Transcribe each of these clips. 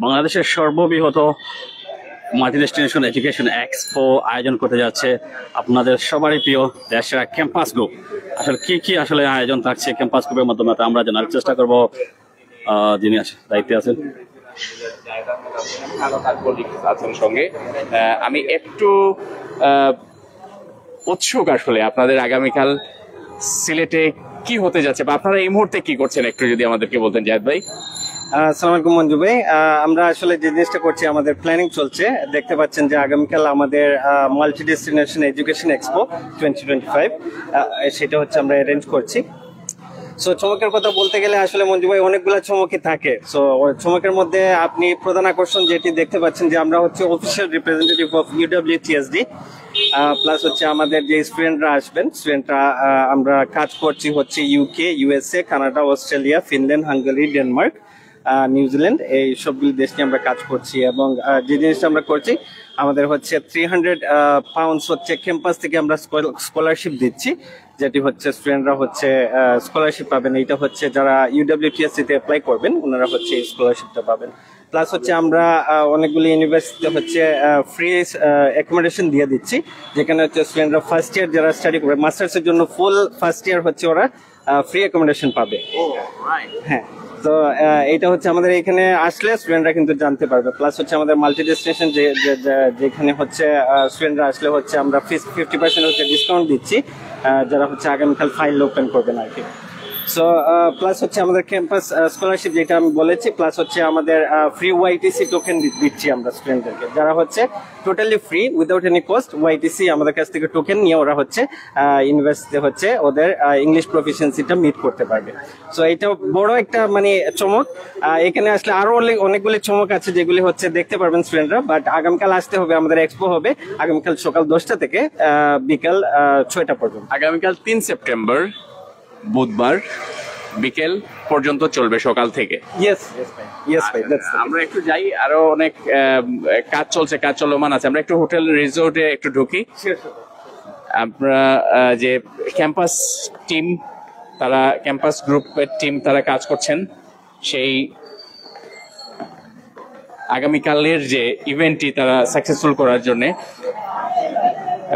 বাংলাদেশের সর্ববৃহৎ multi destination education expo আয়োজন করতে যাচ্ছে আপনাদের সবারই প্রিয় দেশের ক্যাম্পাস গ্রুপ। আসলে কি কি আসলে আয়োজন থাকছে ক্যাম্পাস গ্রুপের মাধ্যমে আমরা জানার চেষ্টা করব। যিনি দায়িত্বে আছেন আছেন সঙ্গে, আমি একটু উৎসুক আসলে আপনাদের আগামীকাল সিলেটে কি হতে যাচ্ছে বা আপনারা এই মুহূর্তে কি করছেন একটু যদি আমাদেরকে বলতেন জায়েদ ভাই। আসসালামু আলাইকুম মঞ্জু ভাই। আমরা আসলে যে জিনিসটা করছি, আমাদের প্ল্যানিং চলছে। দেখতে পাচ্ছেন যে আগামীকাল আমাদের মাল্টি ডেস্টিনেশন এডুকেশন এক্সপো 2025 সেটা হচ্ছে আমরা অ্যারেঞ্জ করছি। সো চমকের কথা বলতে গেলে আসলে মঞ্জু ভাই অনেকগুলো চমকই থাকে। সো চমকের মধ্যে আপনি প্রধান আকর্ষণ যেটি দেখতে পাচ্ছেন যে আমরা হচ্ছে official representative of UWTSD, plus হচ্ছে আমাদের যে স্টুডেন্টরা আসবেন, স্টুডেন্টরা আমরা কাজ করছি হচ্ছে UK, USA, Canada, Australia, Finland, Hungary, Denmark, New Zealand, এই সবগুলি দেশ নিয়ে আমরা কাজ করছি। এবং যে জিনিসটা আমরা করছি, আমাদের হচ্ছে 300 পাউন্ডস হচ্ছে ক্যাম্পাস থেকে আমরা স্কলারশিপ দিচ্ছি, যেটি হচ্ছে স্টুডেন্টরা হচ্ছে স্কলারশিপ পাবেন। এইটা হচ্ছে যারা UWTSC তে অ্যাপ্লাই করবেন ওনারা হচ্ছে এই স্কলারশিপটা পাবেন। প্লাস হচ্ছে আমরা অনেকগুলি ইউনিভার্সিটিতে হচ্ছে ফ্রি অ্যাকোমোডেশন দিয়ে দিচ্ছি, যেখানে হচ্ছে স্টুডেন্টরা ফার্স্ট ইয়ার যারা স্টাডি করবে মাস্টার্সের জন্য ফুল ফার্স্ট ইয়ার হচ্ছে ওরা ফ্রি অ্যাকোমোডেশন পাবে। হ্যাঁ, তো এটা হচ্ছে আমাদের এখানে আসলে স্টুডেন্টরা কিন্তু জানতে পারবে। প্লাস হচ্ছে আমাদের মাল্টি ডেস্টিনেশন যেখানে হচ্ছে স্টুডেন্টরা আসলে হচ্ছে আমরা 50% হচ্ছে ডিসকাউন্ট দিচ্ছি যারা হচ্ছে আগামীকাল ফাইল ওপেন করবেন আর কি। সো প্লাস হচ্ছে আমাদের ক্যাম্পাস স্কলারশিপ যেটা আমি বলেছি, প্লাস হচ্ছে আমাদের ফ্রি YTC টোকেন দিচ্ছি আমরা স্টুডেন্টদেরকে, যারা হচ্ছে totally free without any cost YTC আমাদের কাছ থেকে টোকেন নিয়ে ওরা হচ্ছে ইউনিভার্সিটিতে হচ্ছে ওদের ইংলিশ প্রফিসিয়েন্সিটা মিট করতে পারবে। সো এটা বড় একটা মানে চমক। এখানে আসলে আরো অনেকগুলি চমক আছে যেগুলি হচ্ছে দেখতে পারবেন স্টুডেন্টরা, বাট আগামীকাল আসতে হবে। আমাদের এক্সপো হবে আগামীকাল সকাল 10টা থেকে বিকাল 6টা পর্যন্ত। আগামীকাল 3 সেপ্টেম্বর বুধবার বিকেল পর্যন্ত চলবে সকাল থেকে। আমরা একটু যাই, আরো অনেক কাজ চলছে, কাজ চলমান আছে। আমরা একটু হোটেল রিসোর্টে একটু ঢুকি। আমরা যে ক্যাম্পাস টিম, তারা ক্যাম্পাস গ্রুপের টিম তারা কাজ করছেন সেই আগামীকালের যে ইভেন্টটি তারা সাকসেসফুল করার জন্য।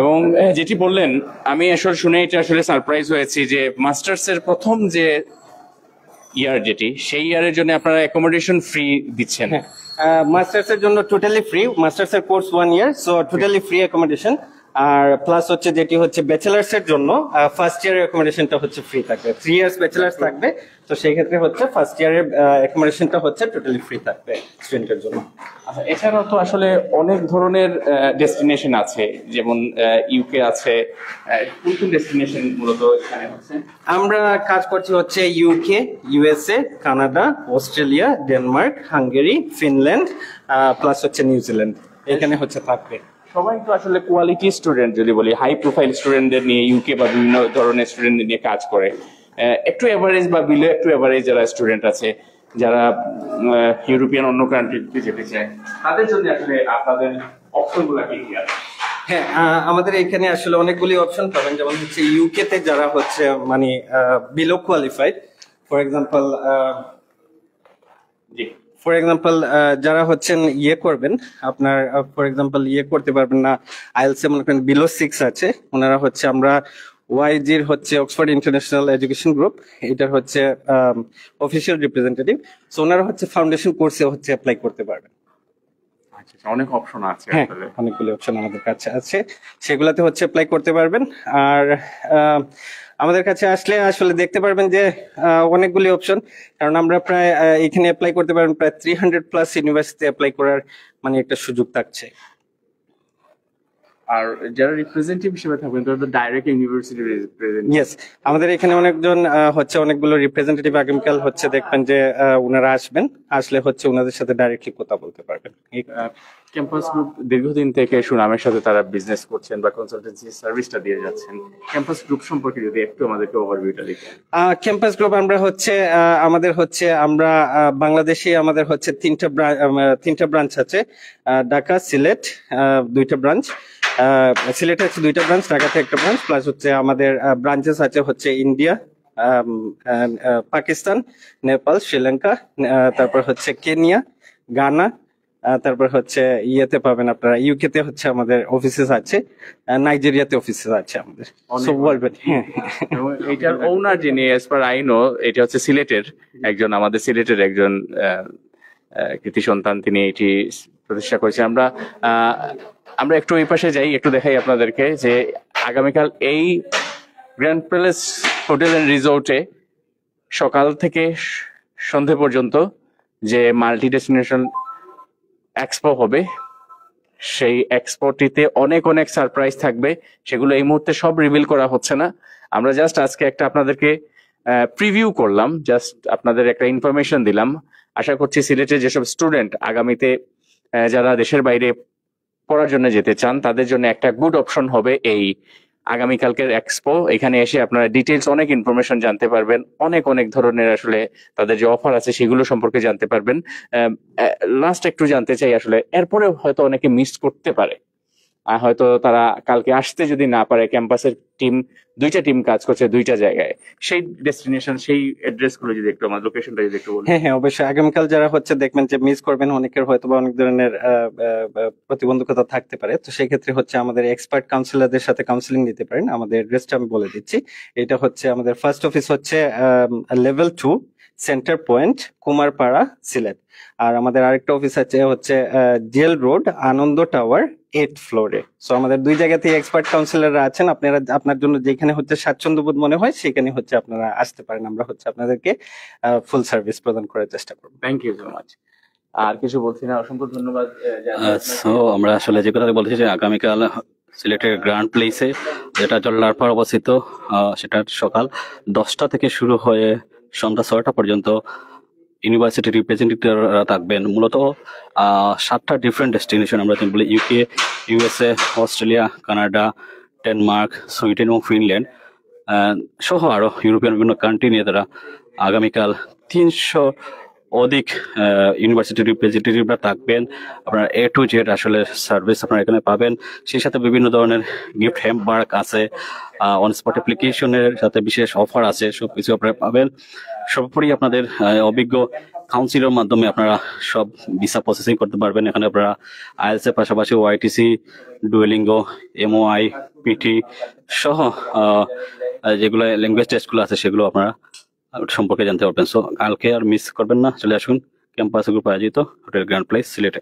এবং যেটি বললেন আমি আসলে শুনে এটা আসলে সারপ্রাইজ হয়েছি যে মাস্টার্স এর প্রথম যে ইয়ার যেটি সেই ইয়ারের জন্য আপনারা অ্যাকোমোডেশন ফ্রি দিচ্ছেন। মাস্টার্স এর জন্য টোটালি ফ্রি, মাস্টার্স এর কোর্স 1 ইয়ার, সো টোটালি ফ্রি অ্যাকোমোডেশন। আর প্লাস হচ্ছে যেটি হচ্ছে ব্যাচেলার্স এর জন্য ফার্স্ট ইয়ারের অ্যাকোমোডেশনটা হচ্ছে ফ্রি থাকবে। 3 ইয়ার্স ব্যাচেলার্স থাকবে, তো সেই ক্ষেত্রে হচ্ছে ফার্স্ট ইয়ারের অ্যাকোমোডেশনটা হচ্ছে টোটালি ফ্রি থাকবে স্টুডেন্টের জন্য। আচ্ছা, এছাড়াও তো আসলে অনেক ধরনের ডেস্টিনেশন আছে, যেমন UK আছে। কোন কোন ডেস্টিনেশন মূলত এখানে হচ্ছে? আমরা কাজ করছি হচ্ছে UK, USA, Canada, Australia, Denmark, Hungary, Finland, plus হচ্ছে নিউজিল্যান্ড, এখানে হচ্ছে থাকবে। সবাই তো আসলে কোয়ালিটি স্টুডেন্ট, যদি বলি হাই প্রোফাইল স্টুডেন্টদের নিয়ে UK বা বিভিন্ন ধরনের স্টুডেন্টদের নিয়ে কাজ করে। একটু এভারেজ বা বিলো একটু এভারেজ যারা স্টুডেন্ট আছে, যারা ইউরোপিয়ান অন্য কান্ট্রিতে যেতে চায়, তাদের জন্য আসলে আপনাদের অপশনগুলো কি কি আছে? হ্যাঁ, আমাদের এখানে আসলে অনেকগুলি অপশন পাবেন। যেমন হচ্ছে UK তে যারা হচ্ছে মানে বিলো কোয়ালিফাইড, ফর এক্সাম্পল যারা হচ্ছেন ইয়ে করবেন, আপনার ফর এক্সাম্পল ইয়ে করতে পারবেন না, আইএলটিএস মনে করেন বিলো 6 আছে, ওনারা হচ্ছে আমরা YG হচ্ছে অক্সফোর্ড ইন্টারন্যাশনাল এডুকেশন গ্রুপ, এটার হচ্ছে অফিসিয়াল রিপ্রেজেন্টেটিভ। সো ওনারা হচ্ছে ফাউন্ডেশন কোর্সে হচ্ছে অ্যাপ্লাই করতে পারবেন। অনেক অপশন আছে, অনেকগুলি অপশন আমাদের কাছে আছে, সেগুলাতে হচ্ছে অ্যাপ্লাই করতে পারবেন। আর আমাদের কাছে আসলে আসলে দেখতে পারবেন যে অনেকগুলি অপশন, কারণ আমরা প্রায় এখানে অ্যাপ্লাই করতে পারবেন প্রায় 300+ ইউনিভার্সিটি অ্যাপ্লাই করার মানে একটা সুযোগ থাকছে। আর যারা রিপ্রেজেন্টেটিভ হিসেবে থাকবেন তারা তো ডাইরেক্ট ইউনিভার্সিটি রিপ্রেজেন্ট। ইয়েস, আমাদের এখানে অনেকজন হচ্ছে অনেকগুলো রিপ্রেজেন্টেটিভ আগামীকাল হচ্ছে দেখবেন যে ওনারা আসবেন, আসলে হচ্ছে ওনাদের সাথে ডাইরেক্টলি কথা বলতে পারবেন। ক্যাম্পাস গ্রুপ দীর্ঘদিন থেকে সুনামের সাথে তারা বিজনেস করছেন বা কনসালটেন্সি সার্ভিসটা দিয়ে যাচ্ছেন। ক্যাম্পাস গ্রুপ সম্পর্কে যদি একটু আমাদেরকে ওভারভিউটা দিতেন। ক্যাম্পাস গ্রুপ আমরা হচ্ছে আমাদের হচ্ছে আমরা বাংলাদেশে আমাদের হচ্ছে তিনটা ব্রাঞ্চ আছে, ঢাকা, সিলেট 2টা ব্রাঞ্চ, সিলেটে আছে 2টা ব্রাঞ্চ, ঢাকাতে একটা ব্রাঞ্চ, প্লাস হচ্ছে আমাদের ব্রাঞ্চেস আছে হচ্ছে ইন্ডিয়া, পাকিস্তান, নেপাল, শ্রীলঙ্কা, তারপর হচ্ছে কেনিয়া, গানা, তারপর হচ্ছে ইয়েতে পাবেন আপনারা, ইউকে তে হচ্ছে আমাদের অফিসেস আছে, নাইজেরিয়াতে অফিসেস আছে আমাদের। সো ওয়ার্ল্ড, হ্যাঁ। এবং এটার ওনার যিনি এস পার আই নো, এটা হচ্ছে সিলেটের একজন, আমাদের সিলেটের একজন কৃতি সন্তান, তিনি এটি প্রতিষ্ঠা করেছেন। আমরা একটু এই পাশে যাই, একটু দেখাই আপনাদেরকে যে আগামীকাল এই গ্র্যান্ড প্যালেস হোটেল এন্ড রিসোর্টে সকাল থেকে সন্ধে পর্যন্ত যে মাল্টি ডেস্টিনেশন এক্সপো হবে, সেই এক্সপোটিতে অনেক অনেক সারপ্রাইজ থাকবে। সেগুলো এই মুহূর্তে সব রিভিল করা হচ্ছে না, আমরা জাস্ট আজকে একটা আপনাদেরকে প্রিভিউ করলাম, জাস্ট আপনাদের একটা ইনফরমেশন দিলাম। আশা করছি সিলেটের যেসব স্টুডেন্ট আগামীতে যারা দেশের বাইরে পড়ার জন্য যেতে চান, তাদের জন্য একটা গুড অপশন হবে এই আগামীকালকের এক্সপো। এখানে এসে আপনারা ডিটেলস অনেক ইনফরমেশন জানতে পারবেন, অনেক অনেক ধরনের আসলে তাদের যে অফার আছে সেগুলো সম্পর্কে জানতে পারবেন। লাস্ট একটু জানতে চাই, আসলে এরপরে হয়তো অনেকে মিস করতে পারে, হয়তো তারা কালকে আসতে যদি না পারে, ক্যাম্পাসের দুইটা টিম কাজ করছে দুইটা জায়গায়, সেই ডেস্টিনেশন, সেই অ্যাড্রেস গুলো যদি একটু, আমার লোকেশনটা যদি একটু বলুন। হ্যাঁ হ্যাঁ, অবশ্যই। আগামীকাল যারা হচ্ছে দেখবেন যে মিস করবেন, অনেকের হয়তো বা অনেক ধরনের প্রতিবন্ধকতা থাকতে পারে, তো সেই ক্ষেত্রে হচ্ছে আমাদের এক্সপার্ট কাউন্সিলরদের সাথে কাউন্সিলিং নিতে পারেন। আমাদের অ্যাড্রেসটা আমি বলে দিচ্ছি। এটা হচ্ছে আমাদের ফার্স্ট অফিস হচ্ছে level 2, centre point, Kumarpara, Sylhet. আর আমাদের আরেকটা অফিস আছে হচ্ছে জেল রোড, আনন্দ টাওয়ার, 8th ফ্লোরে। সো আমাদের দুই জায়গাতেই এক্সপার্ট কাউন্সিলররা আছেন। আপনারা আপনার জন্য যেখানে হচ্ছে স্বাচ্ছন্দ্যবোধ মনে হয় সেখানে হচ্ছে আপনারা আসতে পারেন। আমরা হচ্ছে আপনাদেরকে ফুল সার্ভিস প্রদান করার চেষ্টা করব। Thank you so much. আর কিছু বলছি না, অসংখ্য ধন্যবাদ। সো আমরা আসলে যে কথা বলছি যে আগামীকাল সিলেটের গ্র্যান্ড প্লেসে, যেটা জল্লার পাড় অবস্থিত, সেটা সকাল 10টা থেকে শুরু হয়ে সন্ধ্যা 6টা পর্যন্ত ইউনিভার্সিটি রিপ্রেজেন্টেটিভরা থাকবেন। মূলত 7টা ডিফারেন্ট ডেস্টিনেশন, আমরা বলি UK, USA, Australia, Canada, Denmark, Sweden এবং ফিনল্যান্ড সহ আরো ইউরোপিয়ান বিভিন্ন কান্ট্রি নিয়ে তারা আগামীকাল 300 অধিক ইউনিভার্সিটি রিপ্রেজেন্টেটিভরা থাকবেন। আপনারা A to Z আসলে সার্ভিস আপনারা এখানে পাবেন। সেই সাথে বিভিন্ন ধরনের গিফট হ্যাম্পার আছে, অন স্পট অ্যাপ্লিকেশনের সাথে বিশেষ অফার আছে, সবকিছু আপনারা পাবেন। সর্বোপরি আপনাদের অভিজ্ঞ কাউন্সিলের মাধ্যমে আপনারা সব ভিসা প্রসেসিং করতে পারবেন। এখানে আপনারা IELTS এর পাশাপাশি OITC, ডুয়েলিঙ্গো, MOI, PT সহ যেগুলো ল্যাঙ্গুয়েজ টেস্টগুলো আছে সেগুলো আপনারা সম্পর্কে জানতে পারবেন। সো কালকে আর মিস করবেন না, চলে আসুন ক্যাম্পাস গ্রুপ আয়োজিত হোটেল গ্র্যান্ড প্লেস সিলেটে।